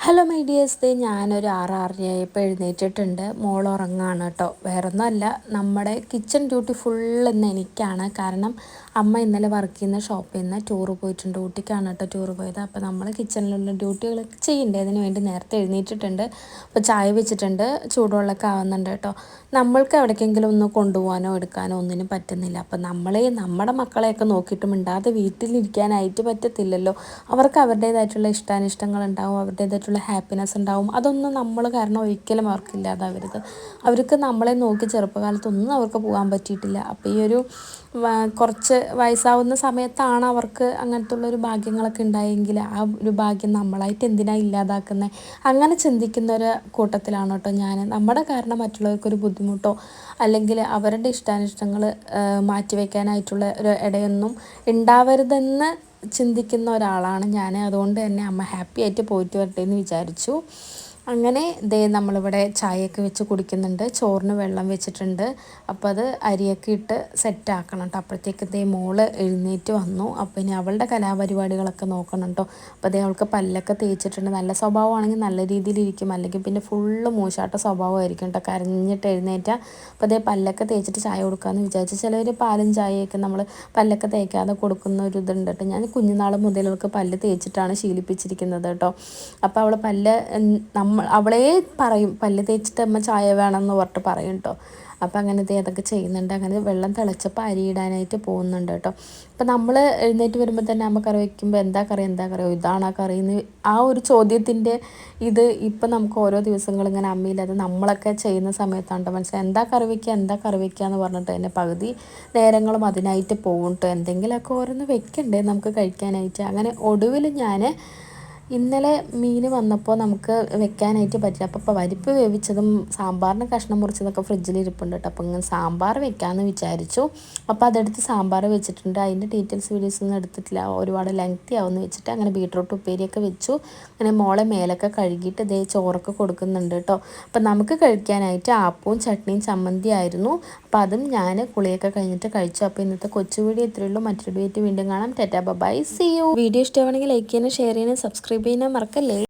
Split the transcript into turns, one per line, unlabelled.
Hello my dears, ഞാനൊരു 6:30 എഴുന്നേറ്റിട്ടുണ്ട്. മോൾ ഉറങ്ങാണ് കേട്ടോ. വേറൊന്നുമല്ല, നമ്മുടെ കിച്ചൺ ഡ്യൂട്ടി ഫുള്ള് എനിക്കാണ്. കാരണം അമ്മ ഇന്നലെ വർക്ക് ചെയ്യുന്ന ഷോപ്പിൽ നിന്ന് ടൂറ് പോയിട്ടുണ്ട്. ഊട്ടിക്കാണ് കേട്ടോ ടൂറ് പോയത്. അപ്പോൾ നമ്മൾ കിച്ചണിലുള്ള ഡ്യൂട്ടികളൊക്കെ ചെയ്യണ്ടേ, അതിന് വേണ്ടി നേരത്തെ എഴുന്നേറ്റിട്ടുണ്ട്. അപ്പോൾ ചായ വെച്ചിട്ടുണ്ട്, ചൂടുവെള്ളമൊക്കെ ആവുന്നുണ്ട് കേട്ടോ. നമ്മൾക്ക് എവിടേക്കെങ്കിലും ഒന്ന് കൊണ്ടുപോകാനോ എടുക്കാനോ ഒന്നിനും പറ്റുന്നില്ല. അപ്പോൾ നമ്മുടെ മക്കളെയൊക്കെ നോക്കിയിട്ട് മിണ്ടാതെ വീട്ടിലിരിക്കാനായിട്ട് പറ്റത്തില്ലല്ലോ. അവർക്ക് അവരുടേതായിട്ടുള്ള ഇഷ്ടാനിഷ്ടങ്ങളുണ്ടാവും, അവരുടേതായിട്ടുള്ള ഹാപ്പിനെസ് ഉണ്ടാവും. അതൊന്നും നമ്മൾ കാരണം ഒരിക്കലും അവർക്കില്ലാതാവരുത്. അവർക്ക് നമ്മളെ നോക്കി ചെറുപ്പകാലത്തൊന്നും അവർക്ക് പോകാൻ പറ്റിയിട്ടില്ല. അപ്പോൾ ഈ ഒരു കുറച്ച് വയസ്സാവുന്ന സമയത്താണ് അവർക്ക് അങ്ങനത്തെ ഉള്ളൊരു ഭാഗ്യങ്ങളൊക്കെ ഉണ്ടായെങ്കിൽ ആ ഒരു ഭാഗ്യം നമ്മളായിട്ട് എന്തിനാണ് ഇല്ലാതാക്കുന്നത്, അങ്ങനെ ചിന്തിക്കുന്ന ഒരു കൂട്ടത്തിലാണ് കേട്ടോ ഞാൻ. നമ്മുടെ കാരണം മറ്റുള്ളവർക്കൊരു ബുദ്ധിമുട്ടോ അല്ലെങ്കിൽ അവരുടെ ഇഷ്ടാനിഷ്ടങ്ങൾ മാറ്റിവെക്കാനായിട്ടുള്ള ഒരു ഇടയൊന്നും ഉണ്ടാവരുതെന്ന് ചിന്തിക്കുന്ന ഒരാളാണ് ഞാൻ. അതുകൊണ്ട് തന്നെ അമ്മ ഹാപ്പി ആയിട്ട് പോയിട്ട് വരട്ടെ എന്ന് വിചാരിച്ചു. അങ്ങനെ നമ്മളിവിടെ ചായയൊക്കെ വെച്ച് കുടിക്കുന്നുണ്ട്. ചോറിന് വെള്ളം വെച്ചിട്ടുണ്ട്. അപ്പോൾ അത് അരിയൊക്കെ ഇട്ട് സെറ്റാക്കണം കേട്ടോ. അപ്പോഴത്തേക്ക് മോള് എഴുന്നേറ്റ് വന്നു. അപ്പോൾ ഇനി അവളുടെ കലാപരിപാടികളൊക്കെ നോക്കണം കേട്ടോ. അപ്പോൾ അവൾക്ക് പല്ലൊക്കെ തേച്ചിട്ടുണ്ട്. നല്ല സ്വഭാവമാണെങ്കിൽ നല്ല രീതിയിലിരിക്കും, അല്ലെങ്കിൽ പിന്നെ ഫുള്ള് മൂശാട്ട സ്വഭാവമായിരിക്കും കേട്ടോ, കരഞ്ഞിട്ട് എഴുന്നേറ്റാൽ. അപ്പോൾ പല്ലൊക്കെ തേച്ചിട്ട് ചായ കൊടുക്കാമെന്ന് വിചാരിച്ചു. ചിലവർ പാലും ചായയൊക്കെ നമ്മൾ പല്ലൊക്കെ തേക്കാതെ കൊടുക്കുന്ന ഒരു ഇതുണ്ട് കേട്ടോ. ഞാൻ കുഞ്ഞുനാൾ മുതൽ അവൾക്ക് പല്ല് തേച്ചിട്ടാണ് ശീലിപ്പിച്ചിരിക്കുന്നത് കേട്ടോ. അപ്പോൾ അവൾ പല്ല് അവളേ പറയും, പല്ല് തേച്ചിട്ട് അമ്മ ചായ വേണമെന്ന് പറഞ്ഞിട്ട് പറയും കേട്ടോ. അപ്പോൾ അങ്ങനത്തെ അതൊക്കെ ചെയ്യുന്നുണ്ട്. അങ്ങനെ വെള്ളം തിളച്ചപ്പോൾ അരി ഇടാനായിട്ട് പോകുന്നുണ്ട് കേട്ടോ. അപ്പോൾ നമ്മൾ എഴുന്നേറ്റ് വരുമ്പോൾ തന്നെ അമ്മ കറി വയ്ക്കുമ്പോൾ എന്താ കറി ഇതാണ് ആ കറിയെന്ന് ആ ഒരു ചോദ്യത്തിൻ്റെ ഇത് ഇപ്പം നമുക്ക് ഓരോ ദിവസങ്ങൾ ഇങ്ങനെ അമ്മയില്ലാതെ നമ്മളൊക്കെ ചെയ്യുന്ന സമയത്താണ് മനസ്സിലായി. എന്താ കറി വയ്ക്കുക എന്ന് പറഞ്ഞിട്ട് തന്നെ പകുതി നേരങ്ങളും അതിനായിട്ട് പോകും കേട്ടോ. എന്തെങ്കിലുമൊക്കെ ഓരോന്ന് വെക്കണ്ടേ നമുക്ക് കഴിക്കാനായിട്ട്. അങ്ങനെ ഒടുവിൽ ഞാൻ ഇന്നലെ മീൻ വന്നപ്പോൾ നമുക്ക് വെക്കാനായിട്ട് പറ്റില്ല. അപ്പോൾ പരിപ്പ് വേവിച്ചതും സാമ്പാറിന് കഷ്ണം മുറിച്ചതൊക്കെ ഫ്രിഡ്ജിൽ ഇരിപ്പുണ്ട് കേട്ടോ. അപ്പോൾ ഇങ്ങനെ സാമ്പാർ വെക്കാമെന്ന് വിചാരിച്ചു. അപ്പോൾ അതെടുത്ത് സാമ്പാർ വെച്ചിട്ടുണ്ട്. അതിൻ്റെ ഡീറ്റെയിൽസ് വീഡിയോസ് ഒന്നും എടുത്തിട്ടില്ല, ഒരുപാട് ലെങ്തി ആവുമെന്ന് വെച്ചിട്ട്. അങ്ങനെ ബീട്രൂട്ട് ഉപ്പേരിയൊക്കെ വെച്ചു. അങ്ങനെ മോളെ മേലൊക്കെ കഴുകിയിട്ട് ചോറൊക്കെ കൊടുക്കുന്നുണ്ട് കേട്ടോ. അപ്പോൾ നമുക്ക് കഴിക്കാനായിട്ട് ആപ്പവും ചട്നിയും ചമ്മന്തി ആയിരുന്നു. അപ്പോൾ അതും ഞാൻ കുളിയൊക്കെ കഴിഞ്ഞിട്ട് കഴിച്ചു. അപ്പോൾ ഇന്നത്തെ കൊച്ചു വീഡിയോ ഇത്രയേ ഉള്ളൂ. മറ്റൊരു വീഡിയോ വീണ്ടും കാണാം. Tata bye, see you. Video ഇഷ്ടമാണെങ്കിൽ ലൈക്ക് ചെയ്യാനും ഷെയർ ചെയ്യാനും സബ്സ്ക്രൈബ് ചെയ്യാനും മറക്കല്ലേ.